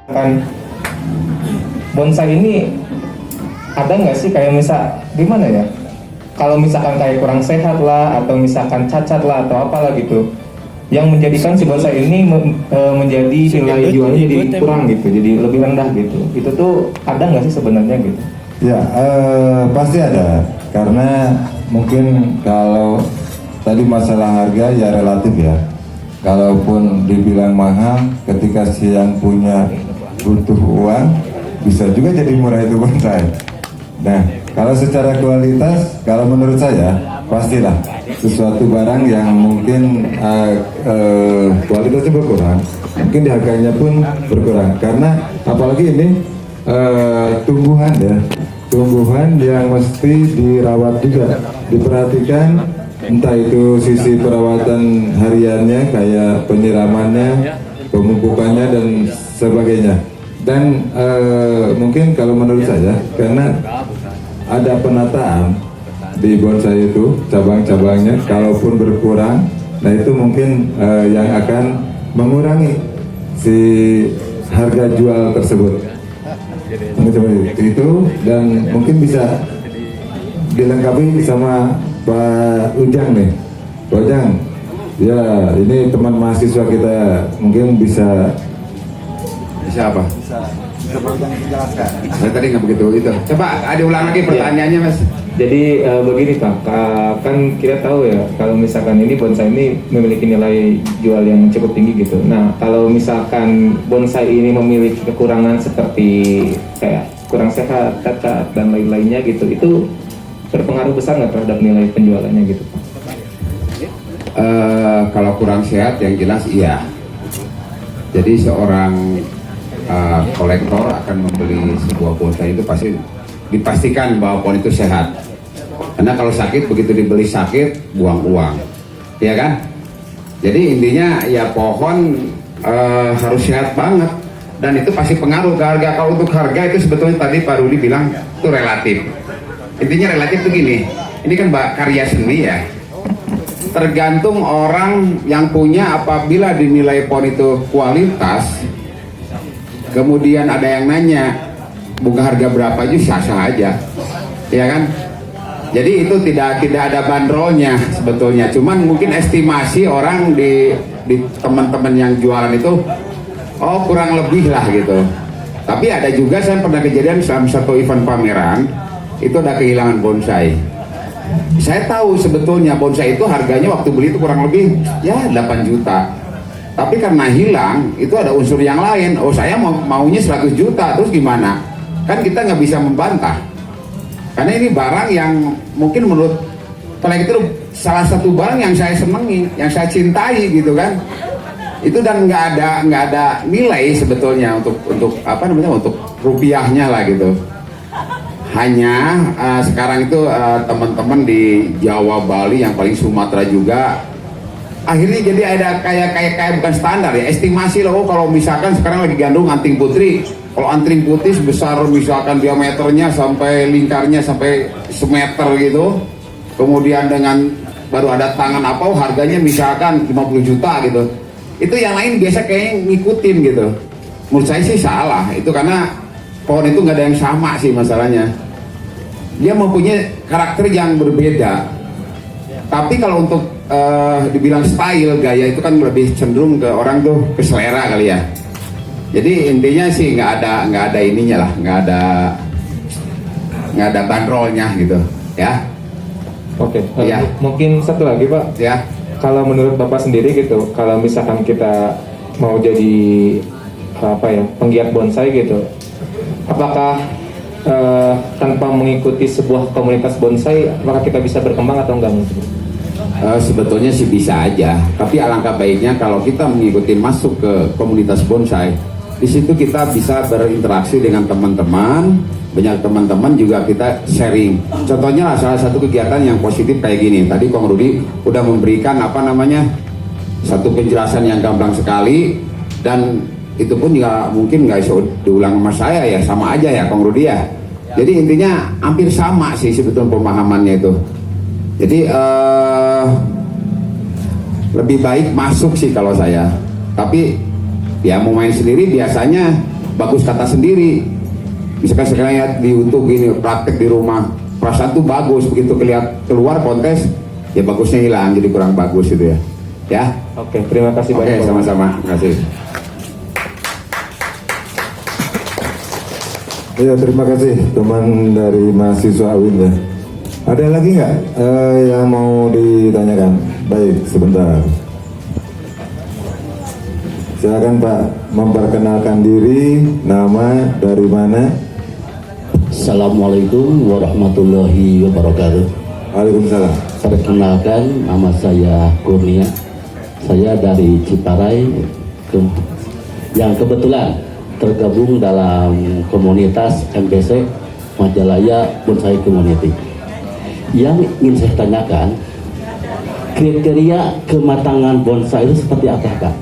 Kan bonsai ini ada nggak sih kayak gimana ya? Kalau misalkan kayak kurang sehat lah, atau misalkan cacat lah, atau apalah gitu, yang menjadikan si bonsai ini menjadi nilai jualnya jadi kurang gitu, jadi lebih rendah gitu. Itu tuh ada nggak sih sebenarnya gitu? Ya, pasti ada. Karena mungkin kalau tadi masalah harga ya relatif ya. Kalaupun dibilang mahal, ketika si yang punya butuh uang, bisa juga jadi murah itu bonsai. Nah, kalau secara kualitas, kalau menurut saya, pastilah sesuatu barang yang mungkin kualitasnya berkurang, mungkin di harganya pun berkurang. Karena apalagi ini tumbuhan ya, tumbuhan yang mesti dirawat juga, diperhatikan, entah itu sisi perawatan hariannya kayak penyiramannya, pemupukannya dan sebagainya. Dan mungkin kalau menurut saya, karena ada penataan di bonsai itu, cabang-cabangnya kalaupun berkurang, nah itu mungkin yang akan mengurangi si harga jual tersebut. Itu, dan mungkin bisa dilengkapi sama Pak Ujang nih. Pak Ujang, ya ini teman mahasiswa kita, mungkin bisa apa? Bisa Pak Ujang menjelaskan. Saya tadi nggak begitu itu. Coba ada ulang lagi pertanyaannya, Mas. Jadi begini Pak, kan kita tahu ya kalau misalkan ini bonsai ini memiliki nilai jual yang cukup tinggi gitu. Nah, kalau misalkan bonsai ini memiliki kekurangan seperti kayak kurang sehat, cacat dan lain-lainnya gitu, itu berpengaruh besar nggak terhadap nilai penjualannya gitu Pak? Kalau kurang sehat yang jelas iya. Jadi seorang kolektor akan membeli sebuah bonsai itu pasti dipastikan bahwa pohon itu sehat. Karena kalau sakit, begitu dibeli sakit, buang uang, ya kan? Jadi intinya ya pohon harus sehat banget, dan itu pasti pengaruh ke harga. Kalau untuk harga itu sebetulnya tadi Pak Rudi bilang itu relatif. Intinya relatif itu gini, ini kan karya seni ya. Tergantung orang yang punya, apabila dinilai pohon itu kualitas, kemudian ada yang nanya buka harga berapa aja sah-sah aja, ya kan? Jadi itu tidak ada bandrolnya sebetulnya, cuman mungkin estimasi orang di teman-teman yang jualan itu, oh kurang lebih lah gitu. Tapi ada juga, saya pernah kejadian dalam satu event pameran, itu ada kehilangan bonsai. Saya tahu sebetulnya bonsai itu harganya waktu beli itu kurang lebih ya 8 juta. Tapi karena hilang, itu ada unsur yang lain. Oh saya maunya 100 juta, terus gimana? Kan kita nggak bisa membantah. Karena ini barang yang mungkin menurut kolektor salah satu barang yang saya senangi, yang saya cintai gitu kan. Itu dan nggak ada nilai sebetulnya untuk apa namanya, untuk rupiahnya lah gitu. Hanya sekarang itu teman-teman di Jawa, Bali, yang paling Sumatera juga, akhirnya jadi ada kayak bukan standar ya, estimasi loh. Kalau misalkan sekarang lagi gandung anting putri, kalau anting putih sebesar misalkan diameternya sampai lingkarnya sampai semeter gitu, kemudian dengan baru ada tangan apa, harganya misalkan 50 juta gitu. Itu yang lain biasa kayak ngikutin gitu. Menurut saya sih salah itu, karena pohon itu nggak ada yang sama sih masalahnya. Dia mempunyai karakter yang berbeda. Tapi kalau untuk dibilang style, gaya itu kan lebih cenderung ke orang tuh ke selera kali ya. Jadi intinya sih nggak ada ininya lah, nggak ada bandrolnya gitu ya. Oke, ya. Mungkin satu lagi Pak. Ya. Kalau menurut Bapak sendiri gitu, kalau misalkan kita mau jadi penggiat bonsai gitu, apakah tanpa mengikuti sebuah komunitas bonsai, apakah kita bisa berkembang atau enggak? Sebetulnya sih bisa aja, tapi alangkah baiknya kalau kita mengikuti masuk ke komunitas bonsai. Di situ kita bisa berinteraksi dengan teman-teman, banyak teman-teman juga kita sharing. Contohnya lah, salah satu kegiatan yang positif kayak gini. Tadi Kong Rudi udah memberikan satu penjelasan yang gamblang sekali, dan itu pun juga mungkin nggak bisa diulang sama saya ya, sama aja ya Kong Rudi ya. Jadi intinya hampir sama sih sebetulnya pemahamannya itu. Jadi lebih baik masuk sih kalau saya. Tapi ya mau main sendiri biasanya bagus kata sendiri. Misalkan sekarang ya untuk ini praktek di rumah, perasaan tuh bagus, begitu keluar kontes ya bagusnya hilang, jadi kurang bagus gitu ya. Ya. Oke, terima kasih Oke, banyak. Bapak. sama-sama. Terima kasih. Iya, terima kasih teman dari mahasiswa UIN ya. Ada lagi nggak yang mau ditanyakan? Baik, sebentar. Silakan Pak, memperkenalkan diri, nama, dari mana? Assalamualaikum warahmatullahi wabarakatuh. Waalaikumsalam. Perkenalkan, nama saya Kurnia. Saya dari Ciparai, yang kebetulan tergabung dalam komunitas MBC Majalaya Bonsai Community. Yang ingin saya tanyakan, kriteria kematangan bonsai itu seperti apa, Kak?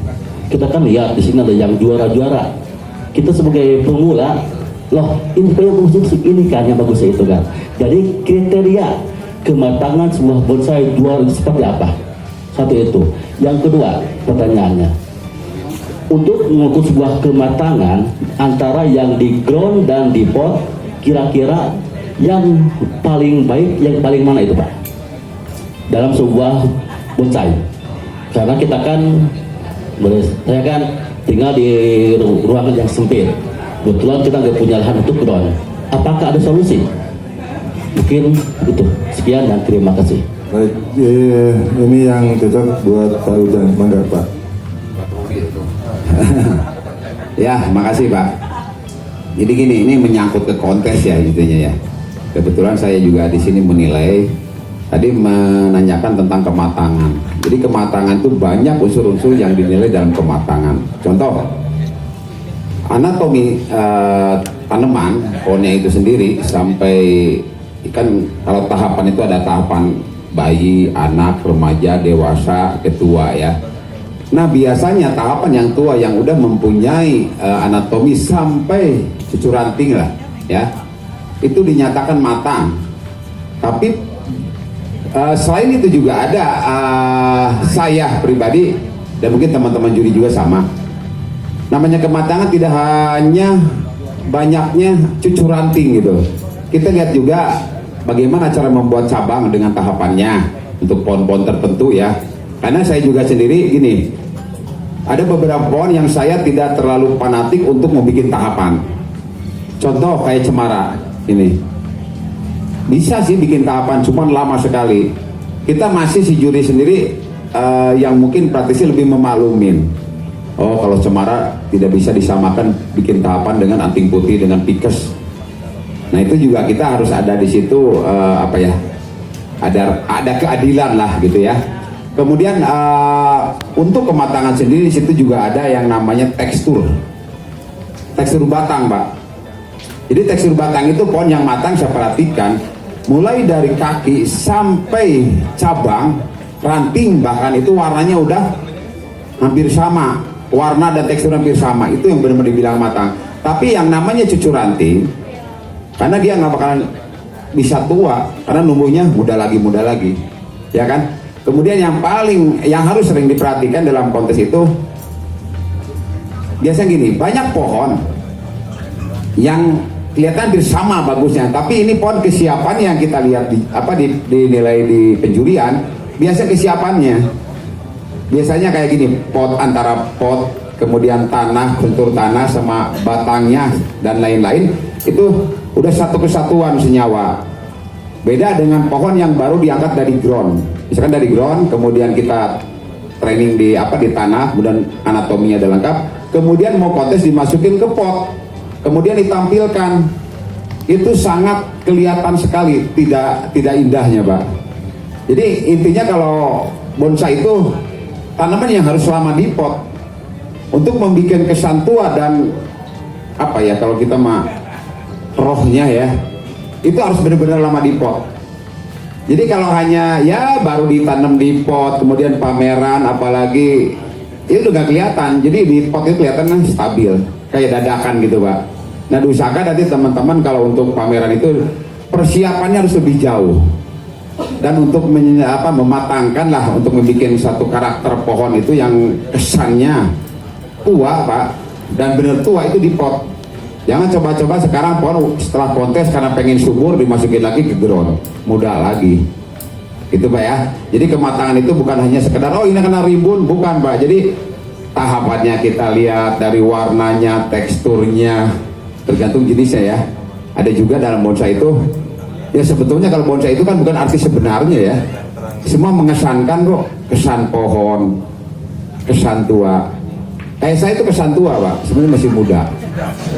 Kita kan lihat di sini ada yang juara-juara. Kita sebagai pemula, loh ini kayak bagus ini kan yang bagus itu kan. Jadi kriteria kematangan sebuah bonsai juara itu seperti apa? Satu itu. Yang kedua, pertanyaannya, untuk mengukur sebuah kematangan antara yang di ground dan di pot, kira-kira yang paling baik, yang paling mana itu, Pak? Dalam sebuah bonsai. Karena kita kan, saya kan tinggal di ruangan yang sempit. Kebetulan kita nggak punya lahan untuk ground. Apakah ada solusi? Mungkin itu. Sekian dan terima kasih. Baik, ini yang cocok buat Pak Ujang, mangga Pak. Ya, makasih Pak. Jadi gini, ini menyangkut ke kontes ya intinya ya. Kebetulan saya juga di sini menilai, tadi menanyakan tentang kematangan. Jadi kematangan itu banyak unsur-unsur yang dinilai dalam kematangan. Contoh, anatomi tanaman, pohonnya itu sendiri sampai kan kalau tahapan itu ada tahapan bayi, anak, remaja, dewasa, ketua ya. Nah biasanya tahapan yang tua yang udah mempunyai anatomi sampai cucu ranting lah ya, itu dinyatakan matang. Tapi selain itu juga ada saya pribadi dan mungkin teman-teman juri juga sama. Namanya kematangan tidak hanya banyaknya cucu ranting gitu. Kita lihat juga bagaimana cara membuat cabang dengan tahapannya untuk pohon-pohon tertentu ya. Karena saya juga sendiri gini, ada beberapa pohon yang saya tidak terlalu fanatik untuk membuat tahapan. Contoh kayak cemara ini, bisa sih bikin tahapan, cuman lama sekali. Kita masih si juri sendiri yang mungkin praktisi lebih memaklumin. Oh kalau cemara tidak bisa disamakan bikin tahapan dengan anting putih dengan pikes. Nah itu juga kita harus ada di situ apa ya? Ada keadilan lah gitu ya. Kemudian untuk kematangan sendiri di situ juga ada yang namanya tekstur batang, Pak. Jadi tekstur batang itu pohon yang matang saya perhatikan mulai dari kaki sampai cabang, ranting bahkan itu warnanya udah hampir sama, warna dan tekstur hampir sama. Itu yang benar-benar dibilang matang. Tapi yang namanya cucu ranting, karena dia nggak bakalan bisa tua karena numbuhnya muda lagi, ya kan? Kemudian yang harus sering diperhatikan dalam kontes itu biasanya gini, banyak pohon yang kelihatan hampir sama bagusnya, tapi ini pohon kesiapan yang kita lihat dinilai di penjurian, biasa kesiapannya biasanya kayak gini, pot antara pot, kemudian tanah, kontur tanah sama batangnya dan lain-lain itu udah satu kesatuan senyawa. Beda dengan pohon yang baru diangkat dari ground. Misalkan dari ground, kemudian kita training di tanah, kemudian anatominya udah lengkap, kemudian mau kontes dimasukin ke pot, kemudian ditampilkan, itu sangat kelihatan sekali tidak indahnya, Pak. Jadi intinya kalau bonsai itu tanaman yang harus lama di pot untuk membuat kesan tua dan apa ya kalau kita mah rohnya ya, itu harus benar-benar lama di pot. Jadi kalau hanya ya baru ditanam di pot kemudian pameran apalagi itu udah gak kelihatan. Jadi di pot itu kelihatannya stabil kayak dadakan gitu, Pak. Nah diusahakan nanti teman-teman kalau untuk pameran itu persiapannya harus lebih jauh dan untuk mematangkan lah untuk membuat satu karakter pohon itu yang kesannya tua, Pak, dan benar tua itu di pot. Jangan coba-coba sekarang pohon setelah kontes karena pengen subur dimasukin lagi ke ground, mudah lagi. Gitu Pak ya. Jadi kematangan itu bukan hanya sekedar oh ini kena rimbun, bukan Pak. Jadi tahapannya kita lihat dari warnanya, teksturnya, tergantung jenisnya ya. Ada juga dalam bonsai itu, ya sebetulnya kalau bonsai itu kan bukan arti sebenarnya ya. Semua mengesankan kok, kesan pohon, kesan tua. Kayak saya itu kesan tua Pak, sebenarnya masih muda.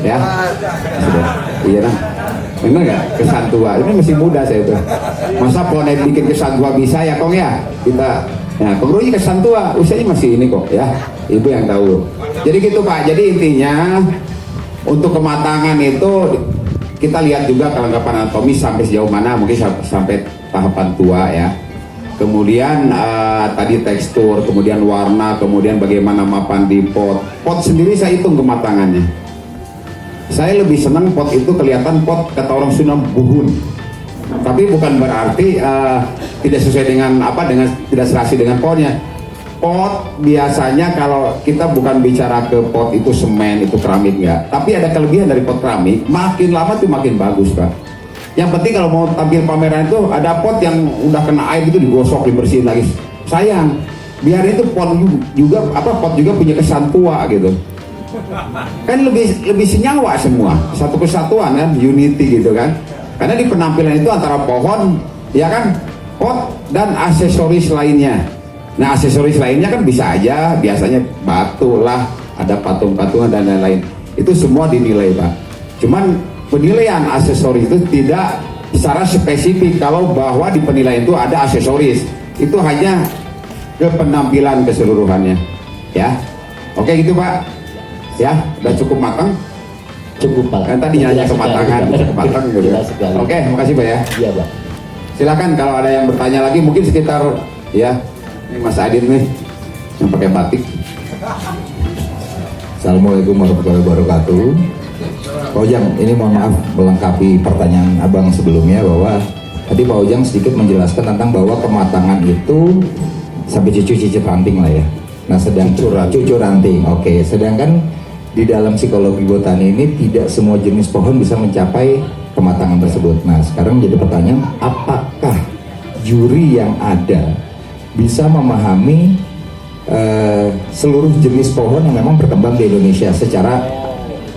Ya, sudah, iya kan? Benar nggak? Kesan tua, ini masih muda saya itu. Masa pohon yang bikin kesan tua bisa ya Kong ya? Kita, nah Kong Rui kesan tua, usianya masih ini kok ya. Ibu yang tahu. Jadi gitu Pak, jadi intinya untuk kematangan itu kita lihat juga kelengkapan anatomi sampai sejauh mana, mungkin sampai tahapan tua ya. Kemudian tadi tekstur, kemudian warna, kemudian bagaimana mapan di pot. Pot sendiri saya hitung kematangannya. Saya lebih senang pot itu kelihatan pot kata orang Sunda buhun. Tapi bukan berarti tidak sesuai dengan dengan tidak serasi dengan pohonnya. Pot biasanya kalau kita bukan bicara ke pot itu semen, itu keramik enggak. Tapi ada kelebihan dari pot keramik, makin lama tuh makin bagus Pak. Yang penting kalau mau tampil pameran itu ada pot yang udah kena air itu digosok, dibersihin lagi. Sayang, biar itu pot juga pot juga punya kesan tua gitu. Kan lebih senyawa semua, satu kesatuan kan, unity gitu kan. Karena di penampilan itu antara pohon, ya kan, pot dan aksesoris lainnya. Nah aksesoris lainnya kan bisa aja, biasanya batu lah, ada patung-patungan dan lain-lain. Itu semua dinilai Pak. Cuman penilaian aksesoris itu tidak secara spesifik kalau bahwa di penilaian itu ada aksesoris. Itu hanya ke penampilan keseluruhannya. Ya, oke gitu Pak. Ya, udah cukup matang. Cukup Pak. Kan tadi hanya kematangan, matang gitu. Oke, makasih Pak ya. Iya Pak. Silakan kalau ada yang bertanya lagi, mungkin sekitar ya. Ini Mas Adin nih yang pakai batik. Assalamualaikum warahmatullahi wabarakatuh. Pak Ujang, ini mohon maaf melengkapi pertanyaan Abang sebelumnya bahwa tadi Pak Ujang sedikit menjelaskan tentang bahwa kematangan itu sampai cucu-cucu ranting lah ya. Nah, sedang cucu ranting. Oke, sedangkan di dalam psikologi botani ini tidak semua jenis pohon bisa mencapai kematangan tersebut. Nah, sekarang menjadi pertanyaan, apakah juri yang ada bisa memahami seluruh jenis pohon yang memang berkembang di Indonesia secara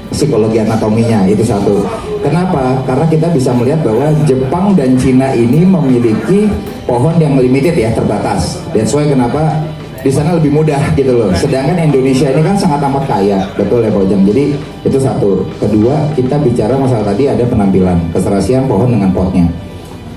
psikologi anatominya? Itu satu. Kenapa? Karena kita bisa melihat bahwa Jepang dan Cina ini memiliki pohon yang limited ya, terbatas. That's why kenapa di sana lebih mudah gitu loh. Sedangkan Indonesia ini kan sangat amat kaya, betul ya Pak Ujang. Jadi itu satu. Kedua, kita bicara masalah tadi ada penampilan, keserasian pohon dengan potnya.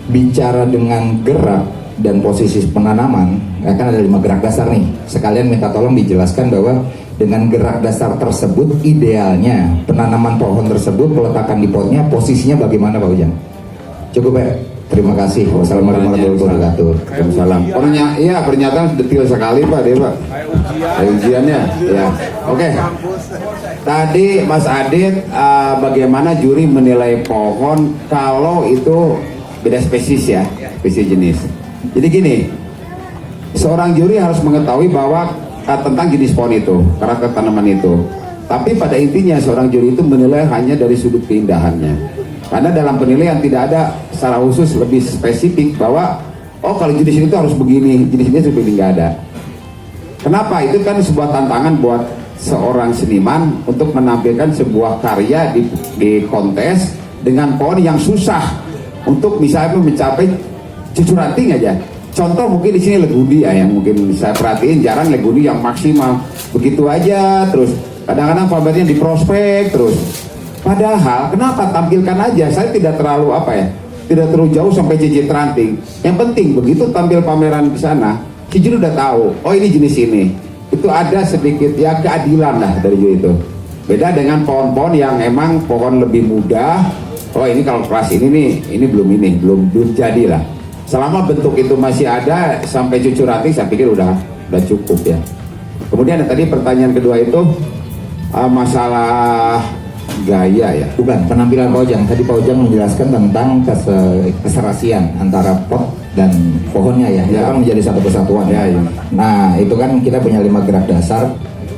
Bicara dengan gerak dan posisi penanaman, ya kan ada 5 gerak dasar nih. Sekalian minta tolong dijelaskan bahwa dengan gerak dasar tersebut idealnya penanaman pohon tersebut peletakan di potnya posisinya bagaimana Pak Ujang? Cukup ya. Terima kasih. Wassalamualaikum warahmatullahi wabarakatuh. Waalaikumsalam. Pernyataan detail sekali Pak dia Pak. Ujiannya ya. Oke. Tadi Mas Adit bagaimana juri menilai pohon kalau itu beda spesies ya, spesies jenis. Jadi gini, seorang juri harus mengetahui bahwa tentang jenis pohon itu, karakter tanaman itu. Tapi pada intinya seorang juri itu menilai hanya dari sudut keindahannya. Karena dalam penilaian tidak ada secara khusus lebih spesifik bahwa oh kalau jenis ini tuh harus begini, jenis ini seperti nggak ada. Kenapa? Itu kan sebuah tantangan buat seorang seniman untuk menampilkan sebuah karya di kontes dengan pohon yang susah untuk misalnya mencapai cucu ranting aja. Contoh mungkin di sini legudi ya, yang mungkin saya perhatiin jarang legudi yang maksimal begitu aja terus. Kadang-kadang pamernya di prospek terus. Padahal kenapa tampilkan aja? Saya tidak terlalu tidak terlalu jauh sampai cicit ranting. Yang penting begitu tampil pameran di sana, si juri udah tahu. Oh ini jenis ini. Itu ada sedikit ya keadilan lah dari juri itu. Beda dengan pohon-pohon yang emang pohon lebih mudah. Oh ini kalau kelas ini nih, ini belum jadi lah. Selama bentuk itu masih ada sampai cucu ranting, saya pikir udah cukup ya. Kemudian tadi pertanyaan kedua itu masalah gaya ya, bukan penampilan Pak Ujang. Tadi Pak Ujang menjelaskan tentang keserasian antara pot dan pohonnya ya, itu kan menjadi satu kesatuan ya. Nah itu kan kita punya 5 gerak dasar.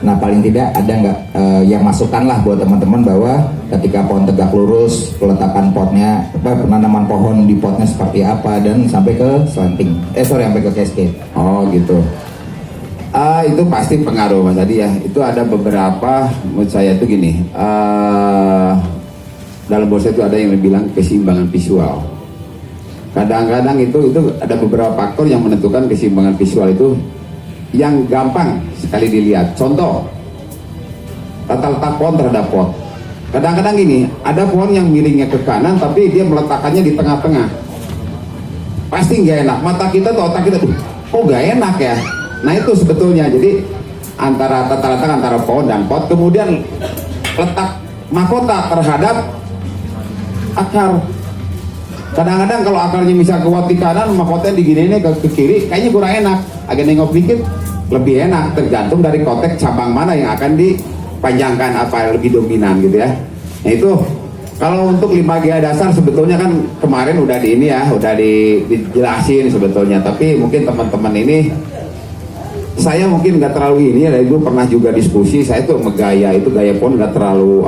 Nah paling tidak ada nggak yang masukan lah buat teman-teman bahwa ketika pohon tegak lurus, peletakan potnya, penanaman pohon di potnya seperti apa, dan sampai ke slanting, sampai ke cascade. Oh gitu. Itu pasti pengaruh Mas Adi ya. Itu ada beberapa, menurut saya itu gini. Dalam bonsai itu ada yang bilang keseimbangan visual. Kadang-kadang itu ada beberapa faktor yang menentukan keseimbangan visual itu yang gampang sekali dilihat. Contoh, tata letak pohon terhadap pot. Kadang-kadang gini, ada pohon yang miringnya ke kanan tapi dia meletakkannya di tengah-tengah. Pasti nggak enak. Mata kita tuh, otak kita tuh, kok nggak enak ya. Nah itu sebetulnya. Jadi antara tata letak antara pohon dan pot, kemudian letak mahkota terhadap akar. Kadang-kadang kalau akarnya bisa kuat di kanan, mahkotanya diginiin ke kiri, kayaknya kurang enak. Agak nengok dikit lebih enak, tergantung dari konteks cabang mana yang akan dipanjangkan, apa yang lebih dominan gitu ya. Nah itu kalau untuk 5GA dasar sebetulnya kan kemarin udah udah dijelasin sebetulnya. Tapi mungkin teman-teman ini, saya mungkin nggak terlalu ini ya, gue pernah juga diskusi, saya tuh gaya pohon nggak terlalu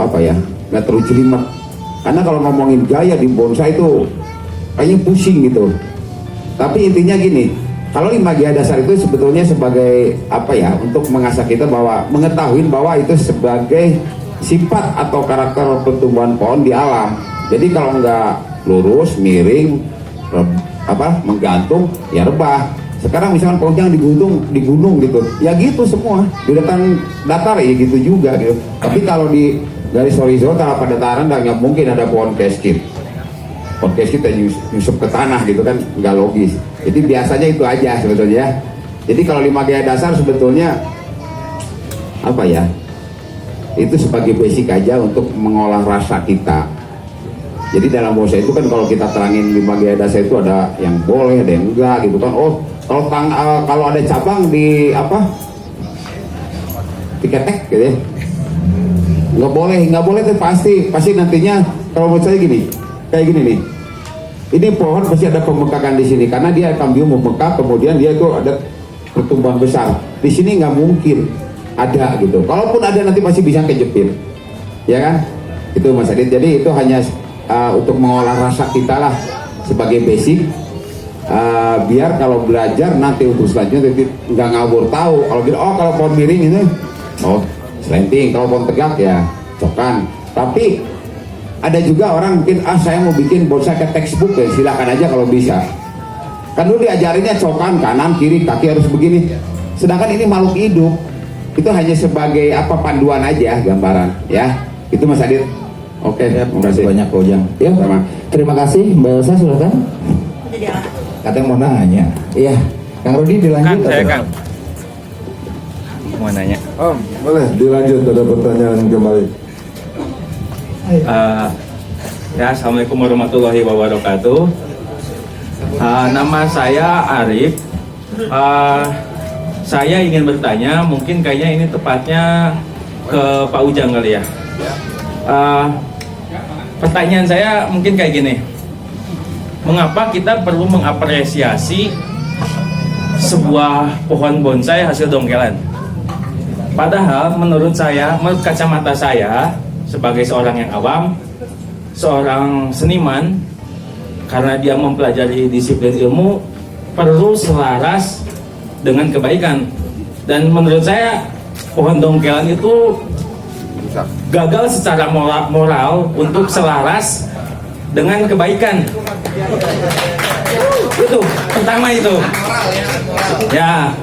nggak terlalu jelimet. Karena kalau ngomongin gaya di bonsai itu kayaknya pusing gitu. Tapi intinya gini, kalau 5GA dasar itu sebetulnya sebagai untuk mengasah kita bahwa mengetahui bahwa itu sebagai sifat atau karakter pertumbuhan pohon di alam. Jadi kalau nggak lurus, miring, menggantung, ya rebah. Sekarang misalkan pohon yang di gunung gitu, ya gitu semua. Di datar ya gitu juga gitu. Tapi kalau di garis horizontal pada dataran nggak mungkin ada pohon cascade. Pohon cascade nyusup ke tanah gitu kan, nggak logis. Jadi biasanya itu aja sebetulnya. Jadi kalau 5GA dasar sebetulnya itu sebagai basic aja untuk mengolah rasa kita. Jadi dalam bonsai itu kan kalau kita terangin 5GA dasar itu ada yang boleh, ada yang enggak gitu kan. Oh, kalau ada cabang di diketek gitu ya, nggak boleh tuh pasti nantinya. Kalau menurut saya gini, kayak gini nih, ini pohon pasti ada pembengkakan di sini karena dia kambium membengkak, kemudian dia itu ada pertumbuhan besar. Di sini nggak mungkin ada gitu. Kalaupun ada nanti pasti bisa kejepit, ya kan? Itu Mas Adit. Jadi itu hanya untuk mengolah rasa kita lah sebagai basic. Biar kalau belajar nanti untuk selanjutnya nggak ngawur tahu. Kalau gitu, kalau pohon miring ini, slanting. Kalau pohon tegak ya cokan. Tapi ada juga orang mungkin saya mau bikin bonsai ke textbook ya, silakan aja kalau bisa. Kan dulu diajarinnya cokan kanan kiri kaki harus begini. Sedangkan ini makhluk hidup. Itu hanya sebagai panduan aja, gambaran ya. Itu Mas Adit. Oke, terima kasih banyak Ko Ujang. Ya, sama. Terima kasih Mbak Elsa, silakan. Katanya mau nanya. Iya, Kang Rudi dilanjut. Kang. Mau nanya. Boleh dilanjut, ada pertanyaan kembali. Assalamualaikum warahmatullahi wabarakatuh. Nama saya Arif. Saya ingin bertanya, mungkin kayaknya ini tepatnya ke Pak Ujang kali ya. Pertanyaan saya mungkin kayak gini. Mengapa kita perlu mengapresiasi sebuah pohon bonsai hasil dongkelan? Padahal menurut saya, menurut kacamata saya sebagai seorang yang awam, seorang seniman, karena dia mempelajari disiplin ilmu, perlu selaras dengan kebaikan. Dan menurut saya pohon dongkelan itu gagal secara moral untuk selaras dengan kebaikan. Itu pertama itu ya,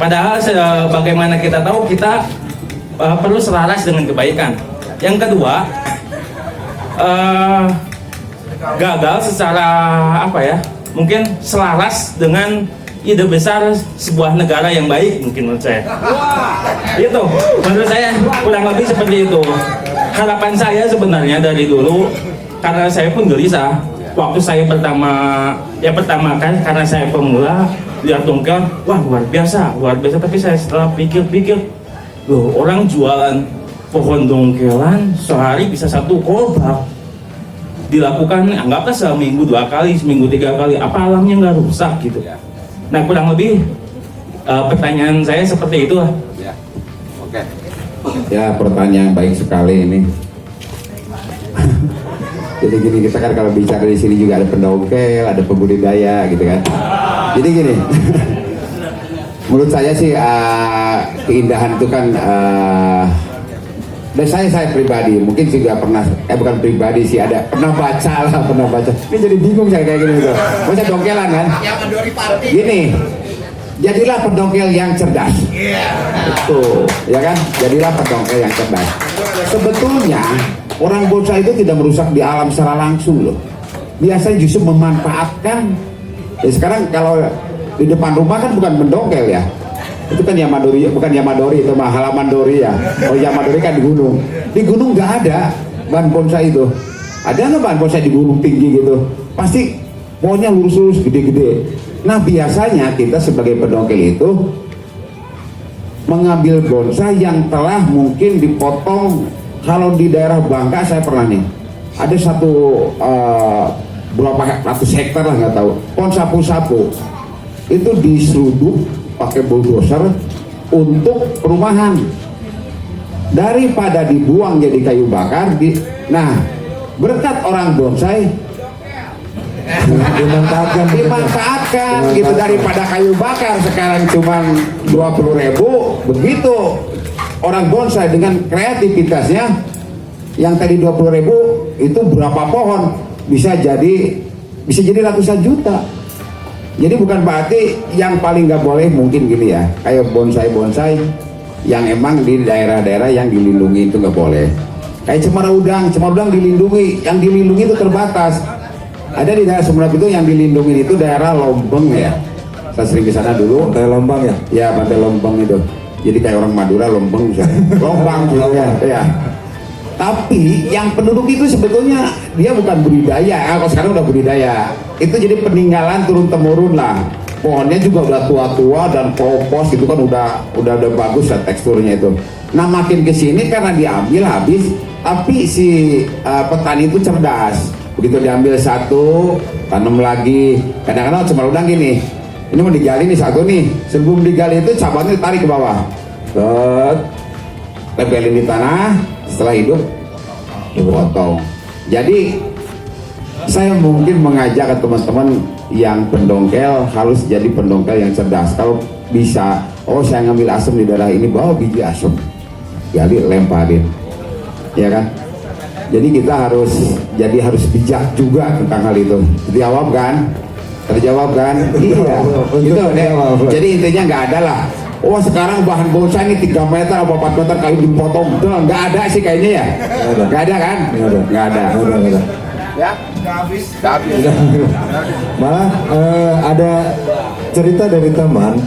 padahal bagaimana kita tahu kita perlu selaras dengan kebaikan. Yang kedua, gagal secara mungkin selaras dengan ide besar sebuah negara yang baik, mungkin menurut saya. Itu menurut saya kurang lebih seperti itu. Harapan saya sebenarnya dari dulu, karena saya pun gelisah waktu saya pertama kan, karena saya pemula lihat dongkel, wah luar biasa. Tapi saya setelah pikir-pikir, loh, orang jualan pohon dongkelan sehari bisa 1 kolbak, dilakukan anggaplah seminggu 2 kali, seminggu 3 kali, apa alamnya nggak rusak gitu. Nah kurang lebih pertanyaan saya seperti itu. Ya. Oke. Ya, pertanyaan yang baik sekali ini. Jadi gini, kita kan kalau bicara di sini juga ada pendongkel, ada pembudidaya gitu kan. Jadi gini, menurut saya sih keindahan itu kan dan saya pribadi mungkin juga pernah bukan pribadi sih, pernah baca. Ini jadi bingung saya kayak gini tuh. Masa dongkelan kan? Gini, jadilah pendongkel yang cerdas. Tuh, ya kan? Jadilah pendongkel yang cerdas. Sebetulnya orang bonsai itu tidak merusak di alam secara langsung loh. Biasanya justru memanfaatkan. Ya sekarang kalau di depan rumah kan bukan mendongkel ya. Itu kan Yamadori, bukan Yamadori, itu mah halaman dori ya. Oh, Yamadori kan di gunung. Di gunung nggak ada bahan bonsai itu. Ada nggak bahan bonsai di gunung tinggi gitu? Pasti pohonnya lurus-lurus, gede-gede. Nah, biasanya kita sebagai pendongkel itu mengambil bonsai yang telah mungkin dipotong. Kalau di daerah Bangka saya pernah nih, ada satu berapa ratus hektar lah nggak tahu, pohon sapu-sapu itu diseruduk pakai bulldozer untuk perumahan, daripada dibuang jadi kayu bakar. Nah, berkat orang bonsai dimanfaatkan gitu, daripada kayu bakar sekarang cuma 20.000, begitu orang bonsai dengan kreativitasnya yang tadi 20.000 itu berapa pohon bisa jadi ratusan juta. Jadi bukan berarti yang paling nggak boleh mungkin gini ya, kayak bonsai yang emang di daerah-daerah yang dilindungi itu nggak boleh. Kayak cemara udang dilindungi, yang dilindungi itu terbatas. Ada di daerah Sumeneb itu yang dilindungi itu daerah Lombeng ya. Saya sering ke sana dulu. Pantai Lombang ya? Ya, Pantai Lombang itu. Jadi kayak orang Madura Lombeng misalnya. Lombang gitu ya. Tapi yang penduduk itu sebetulnya dia bukan budidaya, kalau sekarang udah budidaya. Itu jadi peninggalan turun temurun lah. Pohonnya juga udah tua-tua dan kompos itu kan udah bagus ya teksturnya itu. Nah, makin kesini karena diambil habis, tapi si petani itu cerdas. Begitu diambil satu, tanam lagi. Kadang-kadang cuma udang gini. Ini mau digali nih satu nih. Sebelum digali itu cabangnya tarik ke bawah. Tempelin di tanah, setelah hidup dipotong. Jadi saya mungkin mengajak ke teman-teman yang pendongkel harus jadi pendongkel yang cerdas. Kalau bisa, saya ngambil asam di daerah ini, bawa biji asam, gali lemparin, ya kan? Jadi kita harus bijak juga tentang hal itu. Dijawab kan? Terjawab kan? Iya. Itu deh. Jadi intinya nggak ada lah. Sekarang bahan bonsai ini 3 meter atau 4 meter kayu dipotong. Nggak ada sih kayaknya ya. Nggak ada kan? Nggak ada. Ya, nggak habis. Malah ada cerita dari teman